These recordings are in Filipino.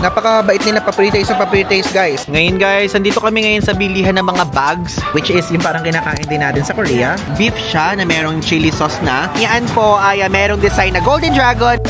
Napakabait nila, papritaste guys. Ngayon guys, andito kami ngayon sa bilihan ng mga bags, which is yung parang kinakain din natin sa Korea. Beef siya na merong chili sauce na. Yan po ay merong design na Golden Dragon.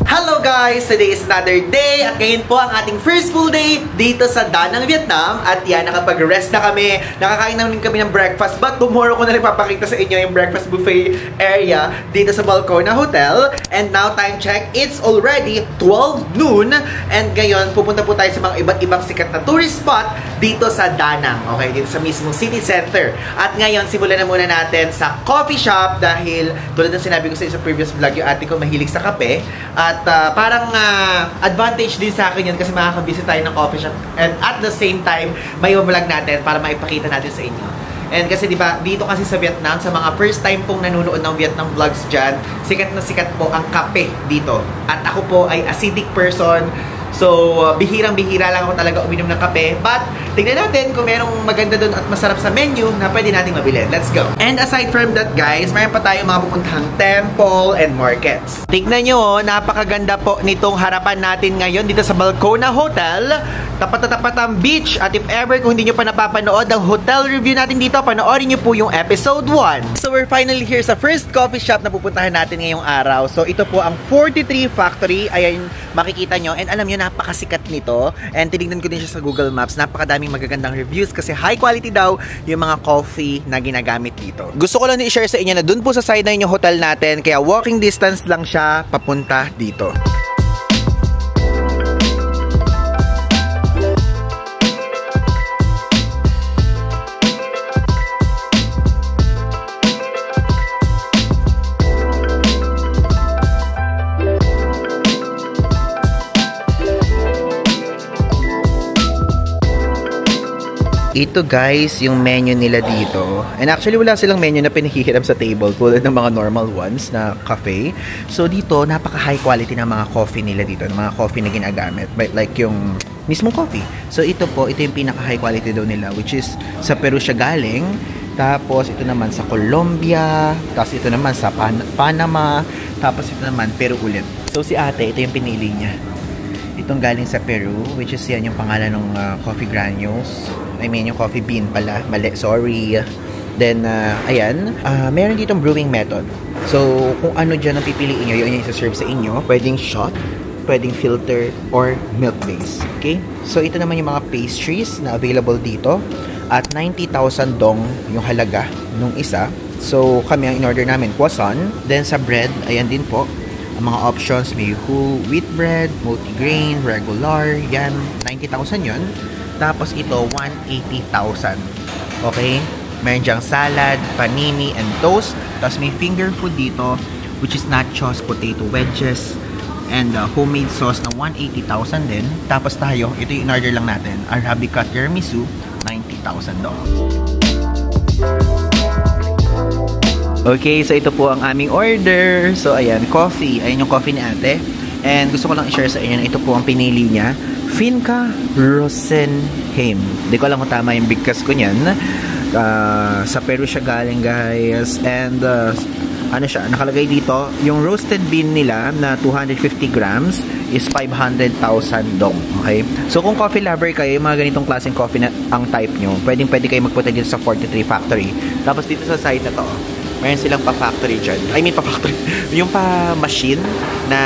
Hello guys! Today is another day at ngayon po ang ating first full day dito sa Da Nang, Vietnam. At yan, nakapag-rest na kami. Nakakain namin kami ng breakfast, but tomorrow ko na rin papakita sa inyo yung breakfast buffet area dito sa Balcona Hotel. And now time check, it's already 12 noon. And ngayon, pupunta po tayo sa mga iba't ibang sikat na tourist spot dito sa Da Nang. Okay, dito sa mismong city center. At ngayon, simulan na muna natin sa coffee shop dahil tulad ng sinabi ko sa previous vlog, yung ate ko mahilig sa kape. At parang advantage din sa akin yun kasi makakabisit tayo ng coffee shop and at the same time may vlog natin para maipakita natin sa inyo. And kasi diba dito kasi sa Vietnam, sa mga first time pong nanonood ng Vietnam vlogs dyan, sikat na sikat po ang kape dito. At ako po ay acidic person. So, bihirang-bihira lang ako talaga uminom ng kape. But, tingnan natin kung merong maganda doon at masarap sa menu na pwede nating mabili. Let's go! And aside from that guys, mayroon pa tayong mga pupuntahang temple and markets. Tignan nyo, napakaganda po nitong harapan natin ngayon dito sa Balcona Hotel. Tapat na tapat ang beach. At if ever, kung hindi nyo pa napapanood ang hotel review natin dito, panoorin nyo po yung episode 1. So, we're finally here sa first coffee shop na pupuntahan natin ngayong araw. So, ito po ang 43 Factory. Ayan, makikita nyo. And alam nyo, napakasikat nito. And tinignan ko din siya sa Google Maps. Napakadaming magagandang reviews kasi high quality daw yung mga coffee na ginagamit dito. Gusto ko lang i-share sa inyo na dun po sa side na yung hotel natin. Kaya walking distance lang siya papunta dito. Ito guys, yung menu nila dito. And actually wala silang menu na pinahihiram sa table tulad ng mga normal ones na cafe. So dito, napaka high quality ng mga coffee nila dito, ng mga coffee na ginagamit. Like yung mismong coffee. So ito po, ito yung pinaka high quality daw nila, which is sa Peru siya galing. Tapos ito naman sa Colombia. Tapos ito naman sa Panama. Tapos ito naman Peru ulit. So si ate, ito yung pinili niya. Itong galing sa Peru, which is yan yung pangalan ng coffee granules. I mean, yung coffee bean pala. Mali, sorry. Then, ayan. Meron ditong brewing method. So, kung ano dyan ang pipiliin nyo, yun yung isa-serve sa inyo. Pwedeng shot, pwedeng filter, or milk base. Okay? So, ito naman yung mga pastries na available dito. At 90,000 dong yung halaga nung isa. So, kami ang in-order namin, croissant. Then, sa bread, ayan din po. Ang mga options, may whole wheat bread, multigrain, regular, yan. 90,000 yun. Tapos ito, 180,000. Okay? Meron dyang salad, panini, and toast. Tapos may finger food dito, which is nachos, potato wedges, and homemade sauce na 180,000 din. Tapos tayo, ito yung in-order lang natin. Arabica tiramisu, 90,000 daw. Okay, so ito po ang aming order. So, ayan, coffee. Ayan yung coffee ni ate. And gusto ko lang i-share sa inyo na ito po ang pinili niya. Finca Rosenheim. Hindi ko alam kung tama yung bigkas ko niyan. Sa Peru siya galing, guys. And, ano siya, nakalagay dito, yung roasted bean nila na 250 grams is 500,000 dong. Okay? So, kung coffee lover kayo, yung mga ganitong klaseng coffee na ang type nyo, pwede kayo magpunta dito sa 43 Factory. Tapos dito sa site na to, mayroon silang pa-factory dyan. I mean, pa-factory. Yung pa-machine na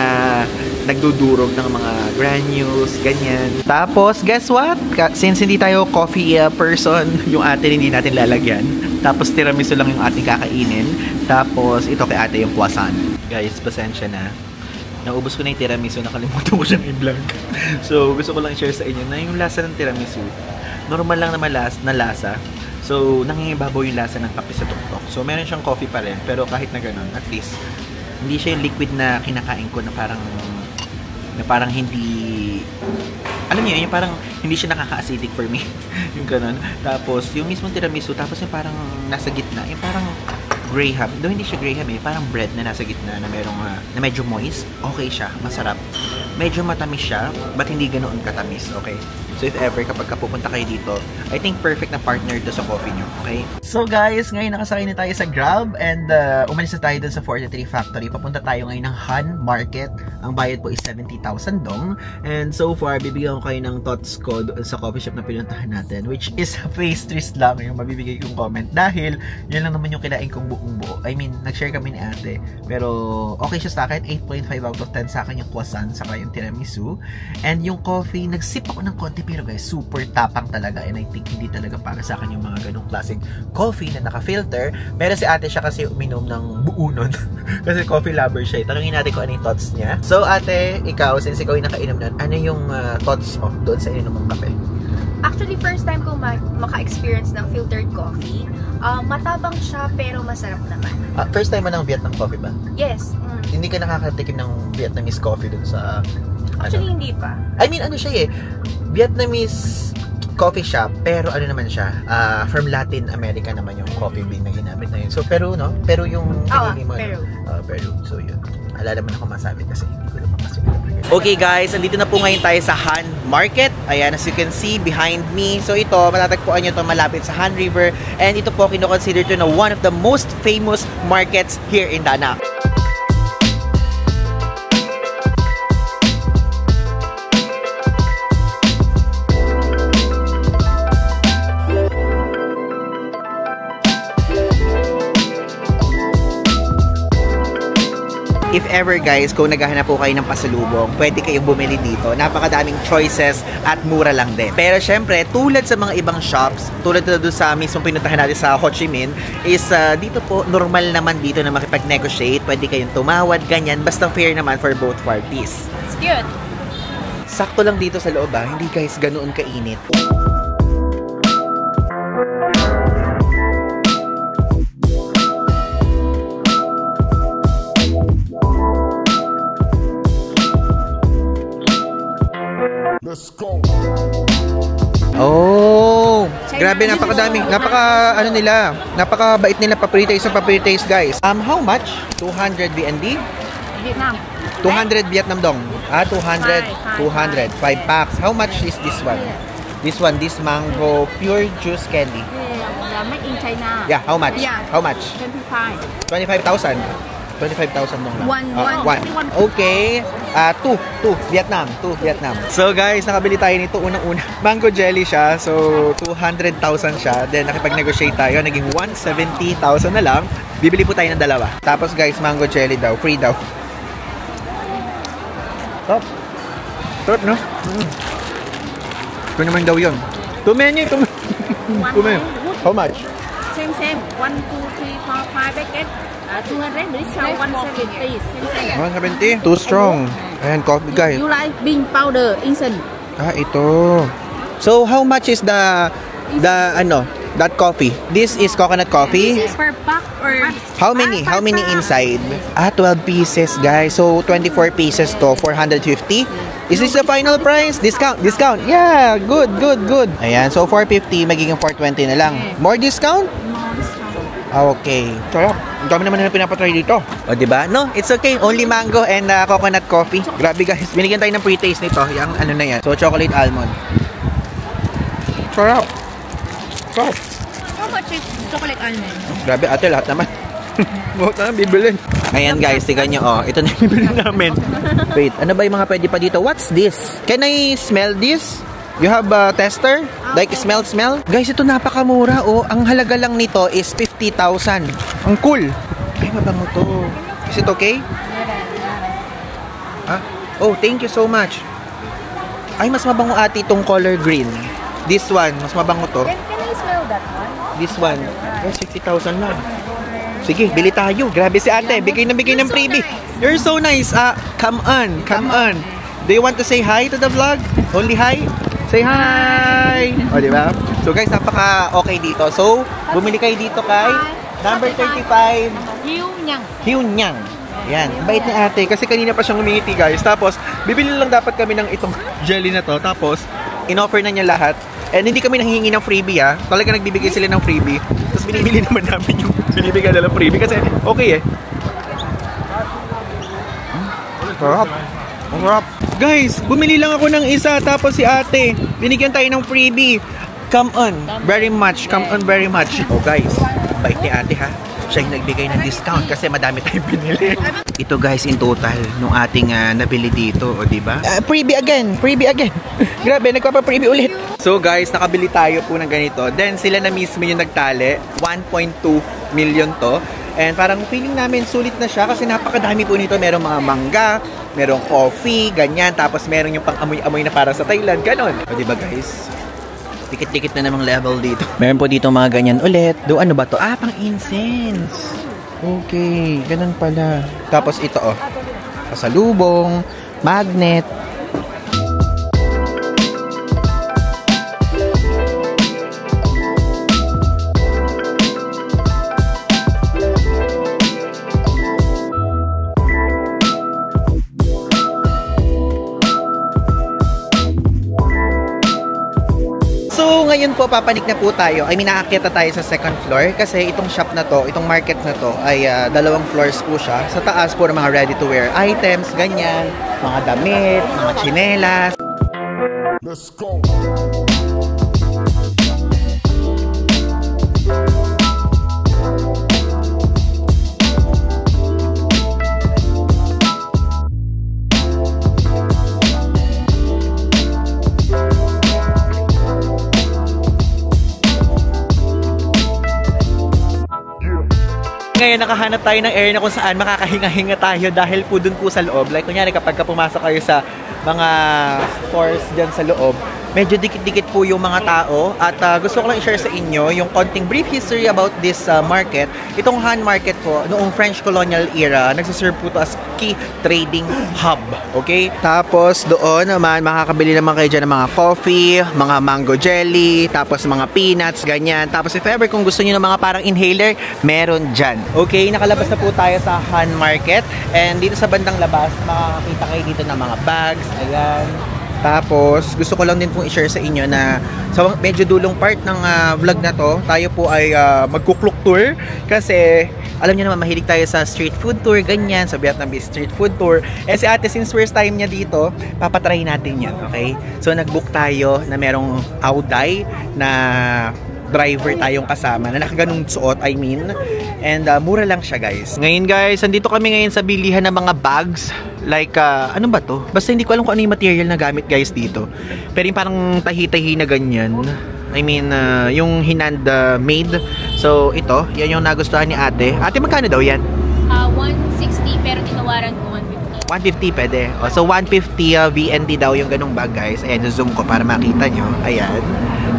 nagdudurog ng mga granules, ganyan. Tapos, guess what? Since hindi tayo coffee person, yung ate hindi natin lalagyan. Tapos, tiramisu lang yung ating kakainin. Tapos, ito kay ate yung croissant. Guys, pasensya na. Naubos ko na yung tiramisu, nakalimutan ko siyang i-vlog. So, gusto ko lang i-share sa inyo na yung lasa ng tiramisu, normal lang naman na lasa. So, nangingibabaw yung lasa ng kape sa tuktok. So, meron siyang coffee pa rin. Pero kahit na ganun, at least, hindi siya yung liquid na kinakain ko na parang hindi, alam niyo, yung parang hindi siya nakaka-acidic for me. Yung ganun. Tapos, yung mismong tiramisu, tapos yung parang nasa gitna, yung parang graham. Though hindi siya graham parang bread na nasa gitna na merong, na medyo moist. Okay siya, masarap. Medyo matamis siya, but hindi ganoon katamis, okay? So if ever kapag pupunta kayo dito, I think perfect na partner to sa coffee nyo, okay? So guys, ngayon nakasakay na tayo sa Grab and umalis na tayo dun sa 43 Factory. Papunta tayo ngayon ng Han Market. Ang bayad po is 70,000 dong. And so far, bibigyan ko kayo ng thoughts ko sa coffee shop na pinuntahan natin, which is pastries lang yung mabibigay kong comment dahil yun lang naman yung kinain kong buong buo. I mean, nag-share kami ni ate. Pero okay siya sa akin, 8.5 out of 10 sa akin yung croissant saka yung tiramisu. And yung coffee, nagsip ako ng konti pero guys, super tapang talaga. And I think hindi talaga para sa akin yung mga ganong klaseng coffee na naka-filter. Pero si ate siya kasi uminom ng buo nun. Kasi coffee lover siya. Tanungin natin kung ano yung thoughts niya. So ate, ikaw, since ikaw yung nakainom nun, ano yung thoughts mo doon sa ininom mong kape? Actually, first time ko maka-experience ng filtered coffee. Matabang siya pero masarap naman. First time mo ng Vietnam coffee ba? Yes. Hindi ka nakakatikim ng Vietnamese coffee dun sa... Actually, hindi pa. I mean, ano siya eh, Vietnamese coffee shop, pero ano naman siya, from Latin America naman yung coffee bean na ginamit na yun. So, Peru, no? Peru yung pinili mo. Peru. Peru. So, yun. Alala mo na kung masabi kasi hindi ko naman kasi alam. Okay guys, andito na po ngayon tayo sa Han Market. Ayan, as you can see behind me. So, ito, matatagpuan nyo ito malapit sa Han River. And ito po, kinoconsider ito na one of the most famous markets here in Da Nang. If ever guys, kung naghahanap po kayo ng pasalubong, pwede kayong bumili dito. Napakadaming choices at mura lang din. Pero syempre, tulad sa mga ibang shops, tulad na doon sa mismong pinuntahan natin sa Ho Chi Minh, is dito po, normal naman dito na makipag-negotiate. Pwede kayong tumawad, ganyan. Basta fair naman for both parties. It's cute. Sakto lang dito sa loob hindi guys ganoon kainit. Let's go. Oh, grabe, napakadaming, napakabait nila pa-pre-taste guys. How much? 200 VND? Vietnam. 200 Vietnam dong. 200, 5 packs. How much is this one? This mango pure juice candy. Yeah, made in China. Yeah, how much? Yeah. How much? 25. 25,000. 25,000 dong lang. One. Okay. 2 Vietnam. So guys, nakabili tayo nito unang-una. Mango jelly siya. So 200,000 siya. Then nakipag-negotiate tayo. Naging 170,000 na lang. Bibili po tayo ng dalawa. Tapos guys, mango jelly daw. Free daw. Stop. Stop, no? Ito naman daw yun. Too many. How much? Same. 1, 2, 3, 4, 5 packet. 200, this is 170. 170? Too strong. Ayan, coffee guys. You like bean powder instant? Ito. So, how much is that coffee? This is coconut coffee. This is per pack or... How many inside? 12 pieces, guys. So, 24 pieces to 450. Is this the final price? Discount. Yeah, good. Ayan, so 450, magiging 420 na lang. More discount? Okay. Sarap. Ang dami naman na pinapatry dito. O, diba? No, it's okay. Only mango and coconut coffee. Grabe guys. Binigyan tayo ng pre-taste nito. Yung ano na yan. So, chocolate almond. Sarap. How much is chocolate almond? Grabe ate, lahat naman. Buhat na bibilin. Ayan guys, tignan nyo. Ito na yung bibilin namin. Wait, ano ba yung mga pwede pa dito? What's this? Can I smell this? You have a tester? Like smell? Guys, ito napakamura Ang halaga lang nito is 50,000. Ang cool. Ay, mabango to. Is it okay? Oh, thank you so much. Ay, mas mabango ate itong color green. This one, mas mabango to. Can I smell that one? This one. Yes, 50,000 lang. Sige, bili tayo. Grabe si ate. Bigay ng freebie. You're so nice. Come on. Do you want to say hi to the vlog? Only hi? Say hi! O, diba? So, guys, napaka-okay dito. So, bumili kayo dito kay number 35. Hiu Nyang. Yan. Bait ni ate. Kasi kanina pa siyang umingiti, guys. Tapos, bibili lang dapat kami ng itong jelly na to. Tapos, in-offer na niya lahat. And hindi kami nanghihingi ng freebie, Talaga nagbibigay sila ng freebie. Tapos, binibili naman namin yung binibigay nila ng freebie. Kasi, okay Sarap. Guys, bumili lang ako ng isa tapos si ate, binigyan tayo ng freebie. Come on, very much. Come on, very much. Oh guys, bait ni ate ha. Siya yung nagbigay ng discount kasi madami tayong pinili. Ito guys, in total, nung ating nabili dito, o diba? Freebie again! Freebie again! Grabe, nagpapa-freebie ulit. So guys, nakabili tayo po ng ganito. Then sila na mismo yung nagtali. 1.2 million to. And parang feeling namin sulit na siya kasi napakadami po nito. Merong mga mangga, merong coffee, ganyan. Tapos meron yung pang-amoy-amoy na para sa Thailand. Ganon. O diba guys? Dikit-dikit na namang level dito. Meron po dito mga ganyan ulit. Do ano ba to? Ah, pang incense. Okay, ganun pala. Tapos ito oh. Pasalubong, magnet. So, ngayon po, papanik na po tayo. I mean, nakakita tayo sa second floor kasi itong shop na to, itong market na to ay 2 floors po siya. Sa taas po mga ready-to-wear items, ganyan, mga damit, mga tsinelas. Let's go. Ngayon, nakahanap tayo ng area na kung saan makakahinga-hinga tayo dahil po dun po sa loob. Like, kunyari, kapag pumasok kayo sa mga stores dyan sa loob, medyo dikit-dikit po yung mga tao. At gusto ko lang i-share sa inyo yung konting brief history about this market. Itong Han Market po, noong French colonial era, nagsiserve po to as key trading hub. Okay? Tapos, doon naman, makakabili naman kayo dyan ng mga coffee, mga mango jelly, tapos mga peanuts, ganyan. Tapos, if ever kung gusto niyo ng mga parang inhaler, meron dyan. Okay? Nakalabas na po tayo sa Han Market. And dito sa bandang labas, makakakita kayo dito ng mga bags. Ayan. Tapos, gusto ko lang din pong i-share sa inyo na sa medyo dulong part ng vlog na to, tayo po ay magkukluk tour kasi alam niyo naman, mahilig tayo sa street food tour, ganyan, sa Vietnamese street food tour. Eh si ate, since first time niya dito, papatry natin yan, okay? So, nag-book tayo na merong Audai na driver tayong kasama na nakaganong suot, I mean. And mura lang siya, guys. Ngayon, guys, andito kami ngayon sa bilihan ng mga bags. Like, ano ba to? Basta hindi ko alam kung ano yung material na gamit, guys, dito. Pero yung parang tahi-tahi na ganyan. I mean, yung hinand made. So, ito, yan yung nagustuhan ni ate. Ate, magkano daw yan? 160 pero tinawaran ko 150. 150 pwede. O, so, 150 VND daw yung ganung bag, guys. Ayan, zoom ko para makita nyo. Ayan.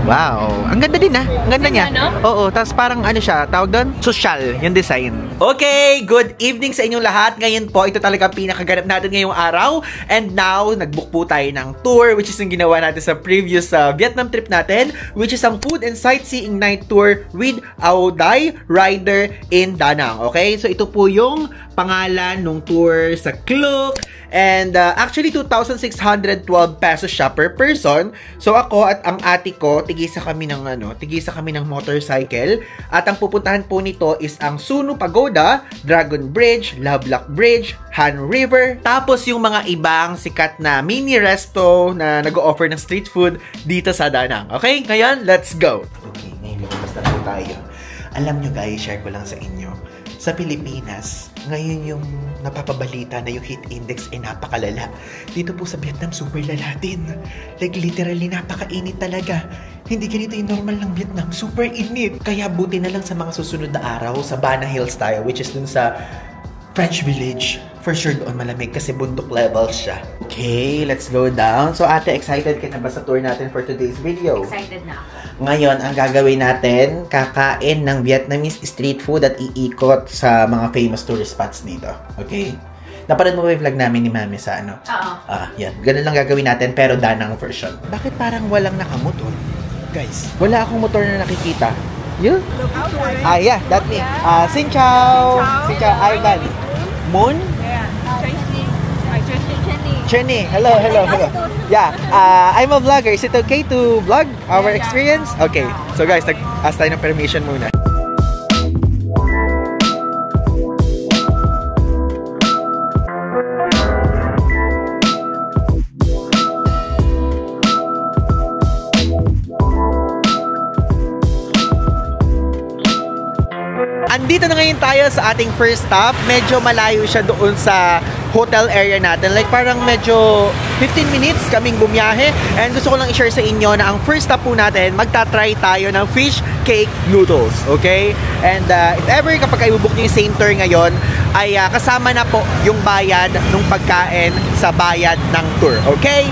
Wow. Ang ganda din, ha? Ang ganda niya. No? Oo, tapos parang ano siya, tawag doon? Social, yung design. Okay, good evening sa inyong lahat. Ngayon po, ito talaga pinakaganap natin ngayong araw. And now, nag-book po tayo ng tour, which is yung ginawa natin sa previous Vietnam trip natin, which is ang food and sightseeing night tour with Audai Rider in Da Nang. Okay? So, ito po yung pangalan ng tour sa Klook. And actually, 2,612 pesos siya per person. So, ako at ang ate ko, tigisa kami ng motorcycle. At ang pupuntahan po nito is ang Sunu Pagoda, Dragon Bridge, Lovelock Bridge, Han River. Tapos yung mga ibang sikat na mini resto na nag-o-offer ng street food dito sa Da Nang. Okay? Ngayon, let's go! Okay, ngayon lumabas na po tayo. Alam nyo guys, share ko lang sa inyo. Sa Pilipinas, ngayon yung napapabalita na yung heat index ay napakalala. Dito po sa Vietnam, super lala din. Like literally, napakainit talaga. Hindi ganito yung normal ng Vietnam. Super init. Kaya buti na lang sa mga susunod na araw, sa Bana Hills tayo, which is dun sa French Village. For sure doon malamig kasi bundok level siya. Okay, let's go down. So ate, excited ka na ba sa tour natin for today's video? Excited na ako. Ngayon, ang gagawin natin, kakain ng Vietnamese street food at iikot sa mga famous tourist spots dito. Okay? Napanood mo ba yung vlog namin ni Mami sa ano? Oo. Yan. Ganun lang gagawin natin, pero Da Nang version. Bakit parang walang nakamotor? Guys, wala akong motor na nakikita. You? Yeah, that me. Xin chào. Xin chào. Ivan. Moon? Chenny. Hello. Yeah, I'm a vlogger. Is it okay to vlog our experience? Okay. So guys, nag-ask tayo ng permission muna. nandito na ngayon tayo sa ating first stop. Medyo malayo siya doon sa hotel area natin. Like parang medyo 15 minutes kaming bumiyahe. And gusto ko lang i-share sa inyo na ang first stop po natin, magta-try tayo ng fish cake noodles. Okay? And if ever kapag kayo book niyo yung same tour ngayon, ay kasama na po yung bayad ng pagkain sa bayad ng tour. Okay?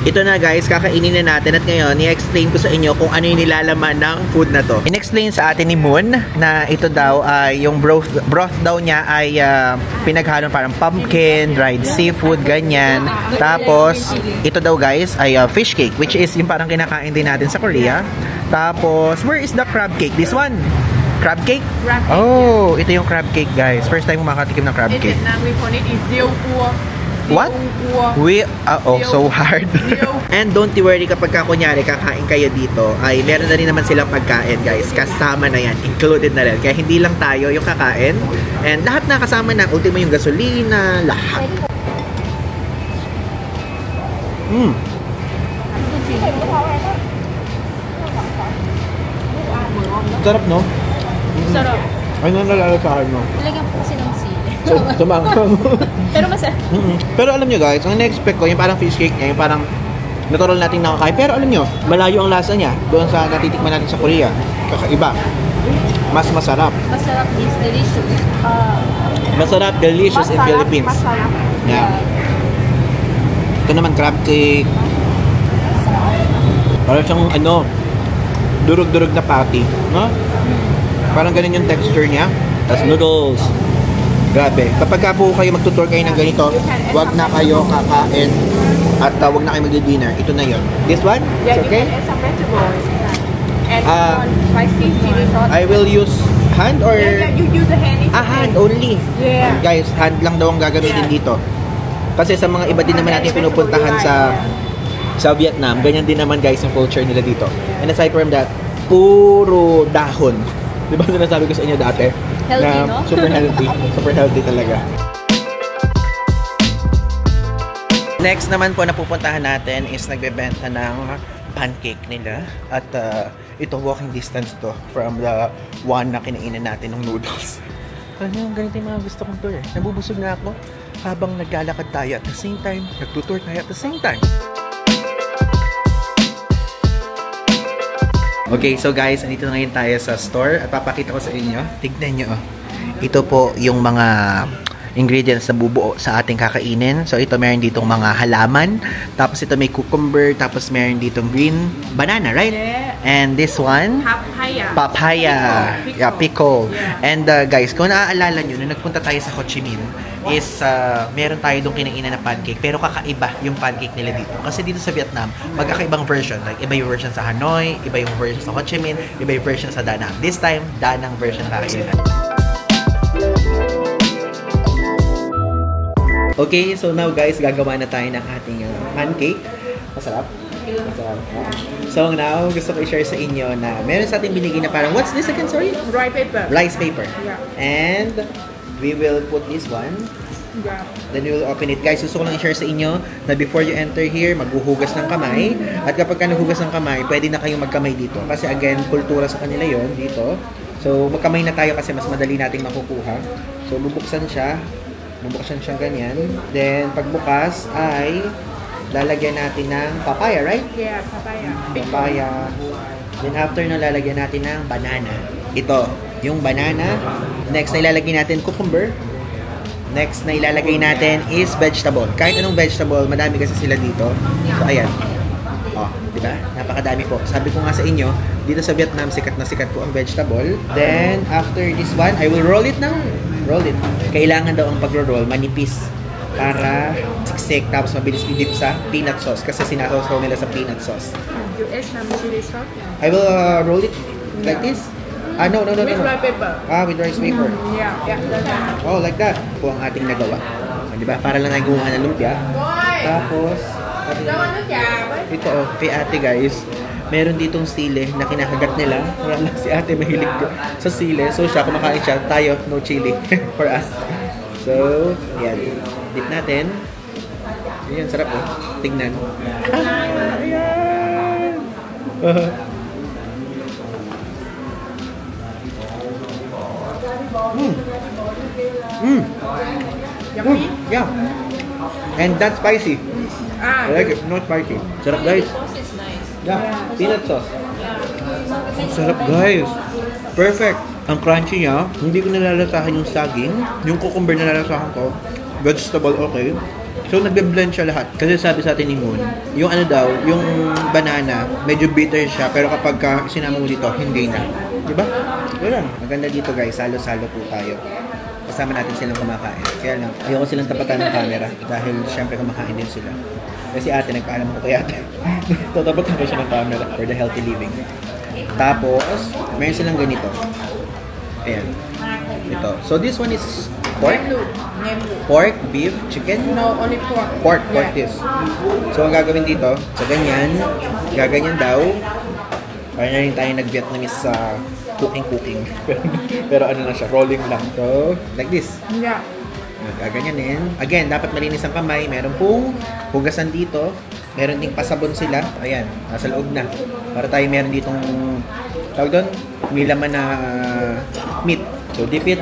Ito na guys, kakainin na natin at ngayon i-explain ko sa inyo kung ano yung nilalaman ng food na to. In-explain sa atin ni Moon na ito daw ay yung broth daw niya ay pinaghalong parang pumpkin, dried seafood, ganyan. Tapos ito daw guys ay fish cake, which is yung parang kinakain din natin sa Korea. Tapos where is the crab cake? This one? Crab cake? Oh, ito yung crab cake guys. First time makatikim ng crab cake. We call it is Zeoua. What? So hard. And don't worry kapag kunyari kakain kayo dito, ay meron na rin naman silang pagkain guys. Kasama na yan. Included na rin. Kaya hindi lang tayo yung kakain. And lahat na kasama na. Ultimo yung gasolina, lahat. Sarap no? Sarap. Ano nalalakahan mo? Lagyan po kasi ng sili. Tumangkang. Pero masarap. Pero alam nyo guys, ang na-expect ko, yung parang fish cake niya, yung parang natural nating nakakain. Pero alam nyo, malayo ang lasa niya doon sa natitikman natin sa Korea. Kakaiba. Mas masarap. Masarap is delicious. Masarap, delicious in Philippines. Masarap. Yeah. Ito naman crab cake. Parang siyang durug-durug na patty. No? Parang ganun yung texture niya. Tapos noodles. Grabe. Kapag ka po kayo magtutour kayo ng ganito, wag na kayo kakain at wag na kayo mag-dinner. Ito na yon. This one? Yeah, It's okay? you can add some vegetable. And spicy chili sauce. I will use hand or... Yeah, you use the hand. hand only. Yeah. Guys, hand lang daw ang gagamitin dito. Kasi sa mga iba din naman natin pinupuntahan sa Vietnam, ganyan din naman guys yung culture nila dito. And aside from that, puro dahon. Di ba sinasabi ko sa inyo dati? Healthy, na no? super healthy. Super healthy talaga. Next naman po na pupuntahan natin is nagbebenta ng pancake nila. At ito walking distance to from the one na kinainan natin ng noodles. Ano yung ganito yung mga gusto kong tour eh. Nabubusog na ako habang naglalakad tayo at the same time, nagtutour tayo at the same time. Okay, so guys, andito na ngayon tayo sa store at papakita ko sa inyo. Tignan nyo, oh. Ito po yung mga ingredients na bubuo sa ating kakainin. So, ito meron ditong mga halaman. Tapos, ito may cucumber. Tapos, meron ditong green banana, right? Yeah. And this one? Papaya. Yeah, pickle. Yeah. And guys, kung naaalala nyo, nung nagpunta tayo sa Ho Chi Minh, is meron tayo doon kinainan na pancake. Pero kakaiba yung pancake nila dito. Kasi dito sa Vietnam, magkakaibang version. Like, iba yung version sa Hanoi, iba yung version sa Ho Chi Minh, iba yung version sa Da Nang. This time, Da Nang version kakainin. Okay, so now guys, gagawa na tayo ng ating pancake. Masarap? Masarap. So now, gusto ko i-share sa inyo na meron sa ating binigay na parang, what's this again? Sorry? Rice paper. Rice paper. Yeah. And we will put this one. Yeah. Then we will open it. Guys, gusto ko lang i-share sa inyo na before you enter here, maghuhugas ng kamay. At kapag ka naghugas ng kamay, pwede na kayong magkamay dito. Kasi again, kultura sa kanila yon dito. So, magkamay na tayo kasi mas madali nating makukuha. So, bubuksan siya. Bubuksan siya ganyan. Then, pagbukas ay lalagyan natin ng papaya, right? Yeah, papaya. Papaya. Then, after na lalagyan natin ng banana. Ito, yung banana. Next na ilalagay natin cucumber. Next na ilalagay natin is vegetable. Kahit anong vegetable, madami kasi sila dito. So, ayan. Oh, di ba? Napakadami po. Sabi ko nga sa inyo, dito sa Vietnam, sikat na sikat po ang vegetable. Then, after this one, I will roll it now. Roll it. Kailangan daw ang pag-roll manipis para siksik tapos mabilis i-dip sa peanut sauce kasi sinasaw nila sa peanut sauce. You add some chili sauce. I will roll it like this. No. With rice paper. With rice paper. Yeah, that's it. Oh, like that. Po ang ating nagawa. Di ba? Para lang tayo gumawa ng lumpia. Tapos, ito kay ate guys, Meron ditong sili na kinakagat nila. Wala lang si ate mahilig sa sili. So siya, kumakain siya. Tayo, no chili for us. So, yan. Dip natin. Ayan, sarap oh. Tignan. Ayan! Yeah. And that's spicy. I like it. Not spicy. Sarap guys. Sauce is nice. Yeah. Peanut sauce. Ang sarap guys. Perfect. Ang crunchy niya. Hindi ko nalalasahan yung saging. Yung cucumber na nalalasahan ko. Vegetable okay. So nagbe-blend siya lahat. Kasi sabi sa atin ni Moon, yung ano daw, yung banana, medyo bitter siya. Pero kapag sinama mo dito, hindi na. Diba? Yun. Maganda dito guys. Salo-salo po tayo. Kasama natin silang kumakain. Kaya lang, ayoko silang tapatan ng camera. Dahil syempre kumakain din sila. Kasi ate, nagpaalam ko kay ate. Tatapatan ko siya ng camera for the healthy living. Tapos, meron silang ganito. Ayan. Ito. So this one is pork? Pork, beef, chicken? No, only pork. Pork this. So ang gagawin dito, so ganyan, gaganyan daw. Parang na rin tayo nag-Vietnamese sa cooking. Pero ano na siya, rolling lang. So, like this. Yeah. Gaganyanin. Again, dapat malinis ang kamay. Meron pong hugasan dito. Meron ding pasabon sila. Ayan, nasa loob na. Para tayo meron ditong, tawag doon, may laman na meat. So, dip it.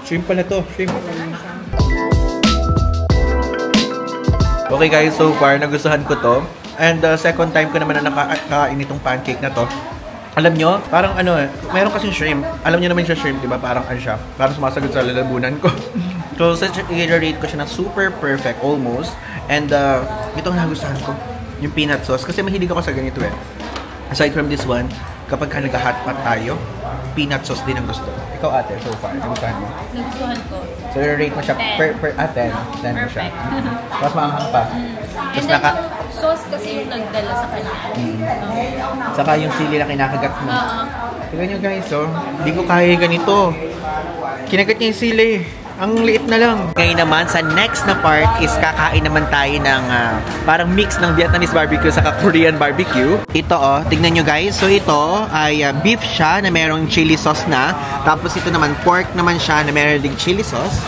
Shrimp pala to. Shrimp. Okay guys, so far nagustuhan ko to. And second time ko naman na nakakain itong pancake na to. Alam nyo, parang ano eh, meron kasing shrimp. Alam nyo naman siya shrimp, di ba? Parang ano siya. Parang sumasagot sa lalabunan ko. So, i-rate ko siya na super perfect, almost. And itong nagustuhan ko, yung peanut sauce. Kasi mahilig ako sa ganito eh. Aside from this one, kapag ka nag-hotpot tayo, peanut sauce din ang gusto. Ikaw ate, so far, nagustuhan mo? Nagustuhan ko. So, i-rate mo siya 10 mo siya. Tapos maanghang pa. And then yung sauce kasi yung nagdala sa kanya. Saka yung sili na kinakagat mo. Tignan nyo guys, oh. Hindi ko kaya ganito. Kinagat niya yung sili. Ang liit na lang. Ngayon naman, sa next na part is kakain naman tayo ng parang mix ng Vietnamese barbecue saka Korean barbecue. Ito oh, tignan nyo guys. So ito ay beef siya na merong chili sauce na. Tapos ito naman pork naman siya na meron ding chili sauce.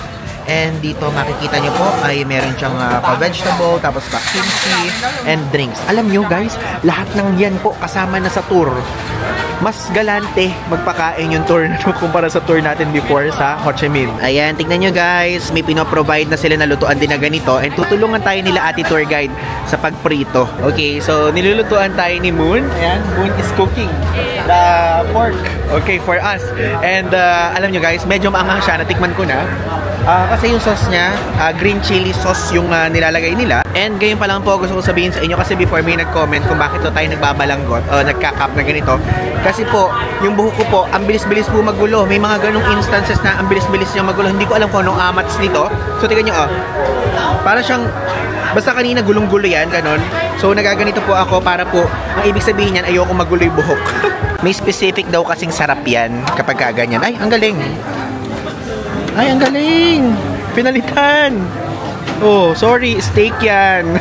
And dito makikita nyo po ay meron siyang pa-vegetable, tapos pa-kimchi, and drinks. Alam nyo guys, lahat ng yan po kasama na sa tour. Mas galante magpakain yung tour na kumpara sa tour natin before sa Ho Chi Minh. Ayan, tignan nyo guys, may pinoprovide na sila na lutuan din na ganito. And tutulungan tayo nila ate tour guide sa pagprito. Okay, so nilulutuan tayo ni Moon. Ayan, Moon is cooking the pork. Okay, for us. And alam nyo guys, medyo maanghang siya. Natikman ko na. Kasi yung sauce niya, green chili sauce yung nilalagay nila. And ngayon pa lang po gusto ko sabihin sa inyo kasi before may nag-comment kung bakit to tayo nagbabalanggot o nagka-cup na ganito. Kasi po, yung buhok ko po, ang bilis-bilis po magulo. May mga ganong instances na ang bilis-bilis niya magulo. Hindi ko alam kung anong amats nito. So tingnan nyo para siyang, basta kanina gulong-gulo yan, ganon. So nagaganito po ako para po, ang ibig sabihin yan, ayoko magulo yung buhok. May specific daw kasing sarap yan kapag kaganyan. Ay, ang galing. Ay, ang galing! Pinalitan! Oh, sorry, steak yan!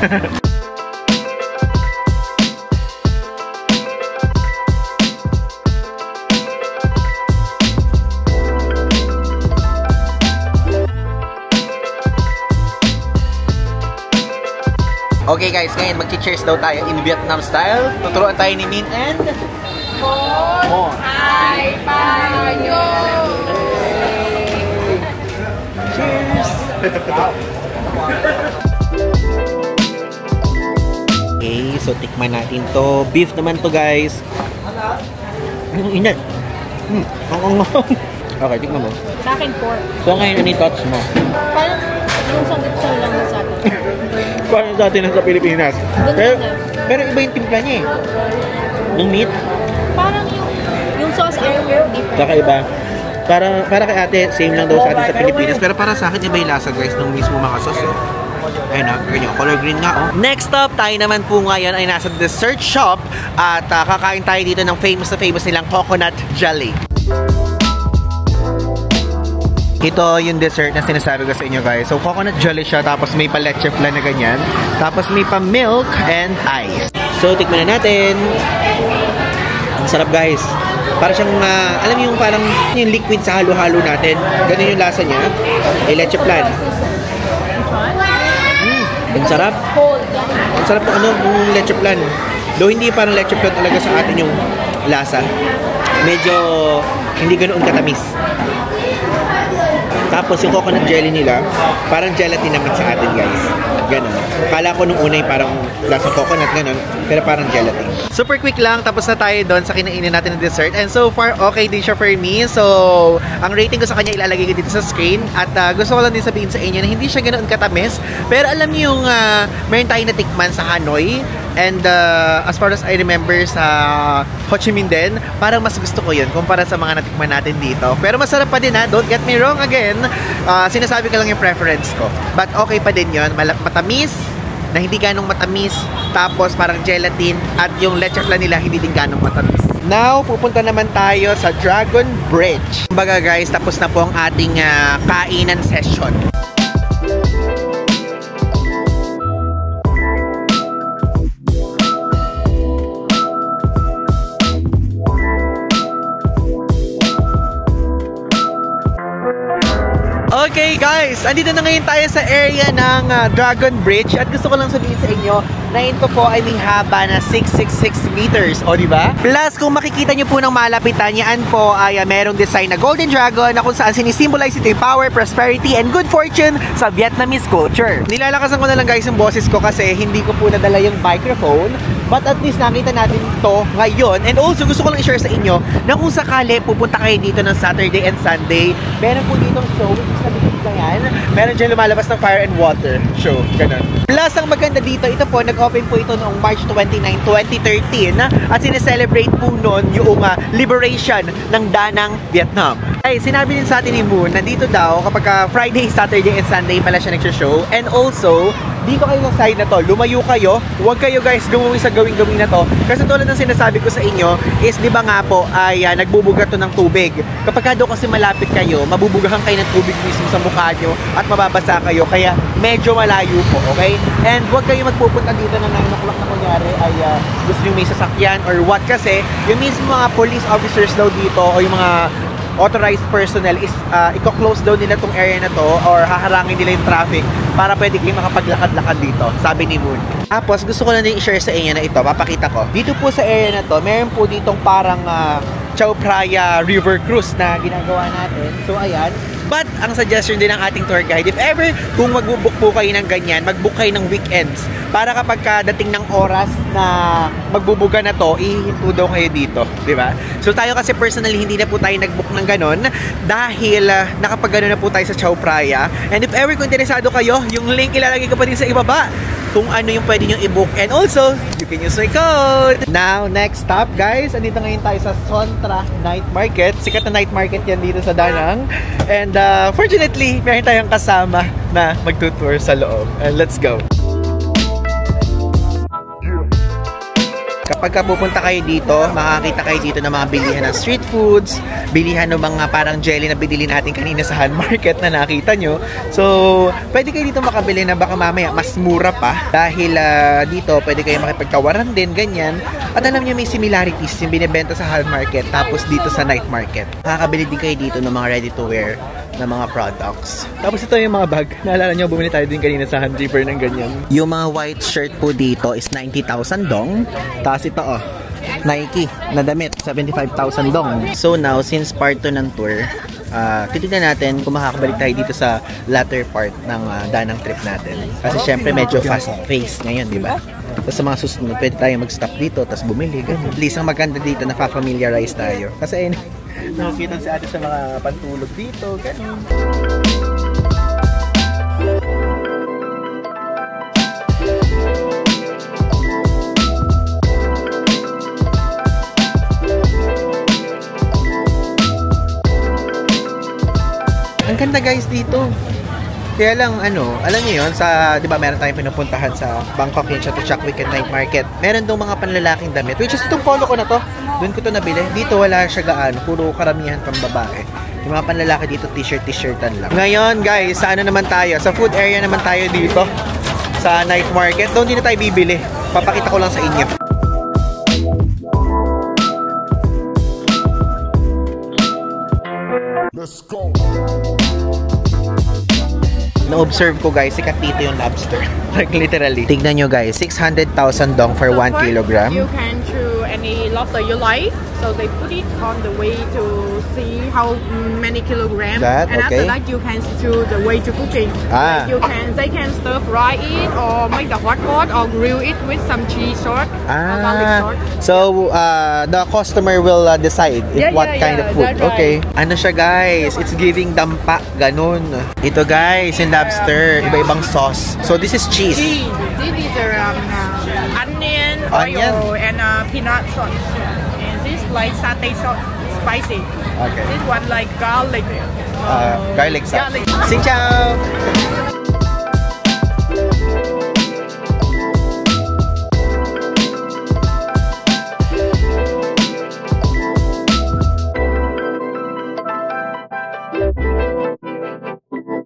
Okay guys, ngayon mag-cheers daw tayo in Vietnam style. Tuturuan tayo ni Min and... Mo. Hai Payo. Cheers! Okay, so tikman natin to. Beef naman to guys. Ang inat. Okay, tikman mo. Sa akin, pork. So ngayon, ano yung thoughts mo? Parang yung sagot siya lang sa atin. Parang sa atin sa Pilipinas. Pero iba yung timpla niya eh. Yung meat. Parang yung sauce ang different. Kakaiba. Para kay ate, same lang daw sa atin sa Pilipinas. Pero para sa akin, iba yung lasa guys ng mismo mga sauce. Ayun na, ganyan. Color green nga. Oh. Next up, tayo naman po ngayon ay nasa dessert shop. At kakain tayo dito ng famous na famous nilang coconut jelly. Ito yung dessert na sinasabi ko sa inyo guys. So coconut jelly siya, tapos may pa leche flan na ganyan. Tapos may pa milk and ice. So tikman na natin. Ang sarap guys. Para siyang, alam yung parang yung liquid sa halo-halo natin. Ganun yung lasa niya. May leche flan. Ang sarap. Ang sarap ng yung leche flan. Though hindi parang leche flan talaga sa atin yung lasa. Medyo hindi ganoon katamis. Tapos yung coconut jelly nila, parang gelatin naman sa atin guys. Ganon. Kala ko nung una parang lasa coconut, ganon. Pero parang gelatin. Super quick lang, tapos na tayo doon sa kinainin natin ng dessert. And so far, okay din siya for me. So, ang rating ko sa kanya ilalagay ko dito sa screen. At gusto ko lang din sabihin sa inyo na hindi siya ganoon katamis. Pero alam niyo yung meron tayong natikman sa Hanoi. And as far as I remember sa Ho Chi Minh din, parang mas gusto ko yun kumpara sa mga natikman natin dito. Pero masarap pa din ha, don't get me wrong again. Sinasabi ko lang yung preference ko. But okay pa din yun, matamis, na hindi ganong matamis, tapos parang gelatin, at yung leche flan nila hindi din ganong matamis. Now, pupunta naman tayo sa Dragon Bridge. Kumbaga guys, tapos na po ang ating kainan session. Okay guys, andito na ngayon tayo sa area ng Dragon Bridge at gusto ko lang sabihin sa inyo na ito po ay may haba na 666 meters, o diba? Plus, kung makikita nyo po ng malapitan, yan po ay merong design na Golden Dragon na kung saan sinisimbolize ito yung power, prosperity, and good fortune sa Vietnamese culture. Nilalakasan ko na lang guys yung boses ko kasi hindi ko po nadala yung microphone, but at least nakita natin ito ngayon. And also, gusto ko lang i-share sa inyo na kung sakali pupunta kayo dito ng Saturday and Sunday, meron po ditong show, which is na yan. Meron dyan lumalabas ng Fire and Water show, ganun. Plus, ang maganda dito, ito po, nag-open po ito noong March 29, 2013 at sineselebrate po noon yung liberation ng Danang, Vietnam. Ay, sinabi din sa atin ni Moon na dito daw, kapag Friday, Saturday, and Sunday pala siya nagsha-show. And also, dito kayo sa side na to, lumayo kayo, huwag kayo guys gumuwi sa gawing-gawin na to. Kasi tulad ng sinasabi ko sa inyo, is di ba nga po, ay nagbubuga to ng tubig. Kapag daw kasi malapit kayo, mabubugahan kayo ng tubig mismo sa mukha nyo at mababasa kayo, kaya medyo malayo po, okay? And huwag kayo magpupunta dito na 9 o'clock na kunyari ay gusto nyo may sasakyan or what, kasi yung mismo mga police officers daw dito o yung mga authorized personnel is i-close daw nila tong area na to or haharangin nila yung traffic para pwede kayo makapaglakad-lakad dito, sabi ni Moon. Tapos gusto ko na din i-share sa inyo na ito, papakita ko. Dito po sa area na to, meron po ditong parang Chao Phraya River Cruise na ginagawa natin. So ayan. But ang suggestion din ng ating tour guide, if ever kung mag-book po kayo ng ganyan, mag-book kayo ng weekends para kapag dating ng oras na magbubuga na to, ihinto daw kayo dito, di ba? So tayo kasi personally hindi na po tayo nag-book ng ganon dahil nakapag-gano na po tayo sa Chao Phraya. And if ever kung interesado kayo, yung link ilalagay ko pa din sa ibaba kung ano yung pwede nyo i-book. And also, you can use my code. Now, next stop guys, andito ngayon tayo sa Sontra Night Market. Sikat na night market yan dito sa Danang. And fortunately, meron tayong kasama na magtutour sa loob. And let's go. Kapag pupunta kayo dito, makakita kayo dito ng mga bilihan ng street foods, bilihan ng mga parang jelly na binili natin kanina sa Han Market na nakita nyo. So, pwede kayo dito makabili na baka mamaya mas mura pa dahil dito pwede kayo makipagtawaran din, ganyan. At alam nyo, may similarities yung binibenta sa Han Market tapos dito sa Night Market. Makakabili din kayo dito ng mga ready to wear na mga products. Tapos ito yung mga bag. Naalala nyo, bumili tayo din kanina sa Han Zipper ng ganyan. Yung mga white shirt po dito is 90,000 dong. Tapos ito Nike na damit, 75,000 dong. So now, since part 2 ng tour, titignan natin kung makakabalik tayo dito sa latter part ng Danang trip natin. Kasi syempre medyo fast-paced ngayon, di ba? Tapos sa mga susunod, pwede tayo mag-stop dito, tapos bumili, ganun. At least ang maganda dito, na-familiarize tayo. Kasi nakikita si ate sa mga pantulog dito, ganun. Ang ganda guys dito. Kaya lang alam niyo yon sa 'di ba meron tayong pinupuntahan sa Bangkok yung Chatuchak Weekend Night Market. Meron daw mga panlalaking damit, which is itong polo ko na to. Doon ko to nabili. Dito wala siya gaano, puro karamihan pang babae. Yung mga panlalaki dito, t-shirtan lang. Ngayon, guys, sa ano naman tayo? Sa food area naman tayo dito. Sa night market. Doon din na tayo bibili. Papakita ko lang sa inyo. Let's go. Na-observe ko guys, sikat dito yung lobster. Like literally. Tignan nyo guys, 600,000 dong for 1 kilogram. You can choose any lobster you like. So they put it on the way to see how many kilograms. That, and okay. after that you can choose the way to cooking. Ah. Like they can stir fry it or make the hot pot or grill it with some cheese sauce or garlic sauce. So the customer will decide if what kind of food. that's right. Okay. Ano siya guys? It's giving dampa, ganun. Ito guys, yung lobster, iba-ibang sauce. So this is cheese. Cheese. This is onion, Onion? oil, and peanut sauce. And this like satay sauce, spicy. Okay. This one like garlic. Garlic sauce. Garlic. Xin chào!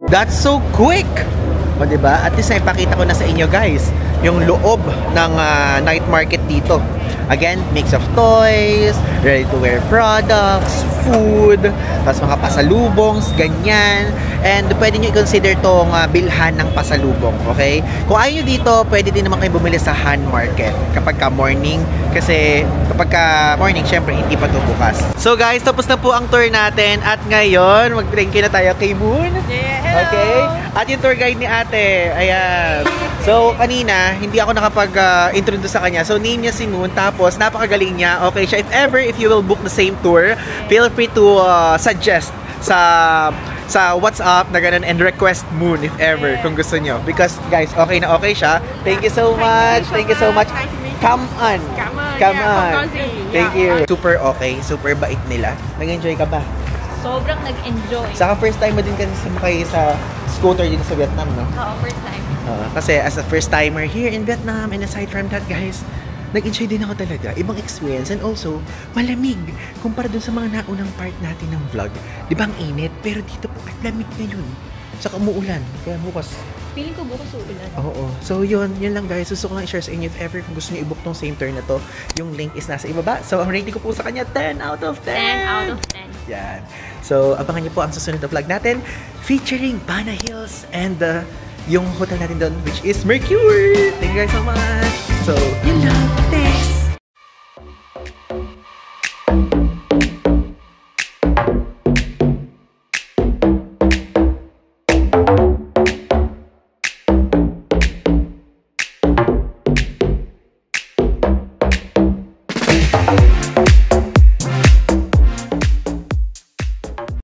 That's so quick! O diba? At least naipakita ko na sa inyo guys yung loob ng night market dito. Again, mix of toys, ready-to-wear products, food, tapos mga pasalubongs, ganyan. And pwede nyo i-consider tong bilhan ng pasalubong, okay? Kung ayaw nyo dito, pwede din naman kayo bumili sa Han Market kapag ka morning. Kasi kapag ka morning, syempre, hindi pa ito bukas. So guys, tapos na po ang tour natin. At ngayon, mag-thank you na tayo kay Moon. Yeah. Okay? At yung tour guide ni ate, ayan. So, kanina, hindi ako nakapag-introduce sa kanya. So, name niya si Moon. Tapos, napakagaling niya. Okay siya. If you will book the same tour, feel free to suggest sa WhatsApp na ganun and request Moon if ever, kung gusto nyo. Because, guys, okay na okay siya. Thank you so much. Thank you so much. Nice to meet you. Come on. Come on. Thank you. Yeah. Super okay. Super bait nila. Nag-enjoy ka ba? Sobrang nag-enjoy. Saka first time mo din kasi sumakay sa scooter dito sa Vietnam, no? Oo, first time. Kasi as a first timer here in Vietnam, and aside from that guys, nag-enjoy din ako talaga. Ibang experience and also malamig kumpara dun sa mga naunang part natin ng vlog. Di ba ang init? Pero dito at lamig ngayon. Saka umuulan. Kaya bukas. Feeling ko bukas uulan. Oo. So yun lang guys. Gusto ko lang i-share sa inyo if ever kung gusto niyo i-book tong same tour na to. Yung link is nasa ibaba. So ang rating ko po sa kanya 10 out of 10. 10 out of 10. Yan. So abangan niyo po ang susunod na vlog natin featuring Bana Hills and yung hotel natin doon which is Mercure. Thank you guys so much. So yun lang. Thanks.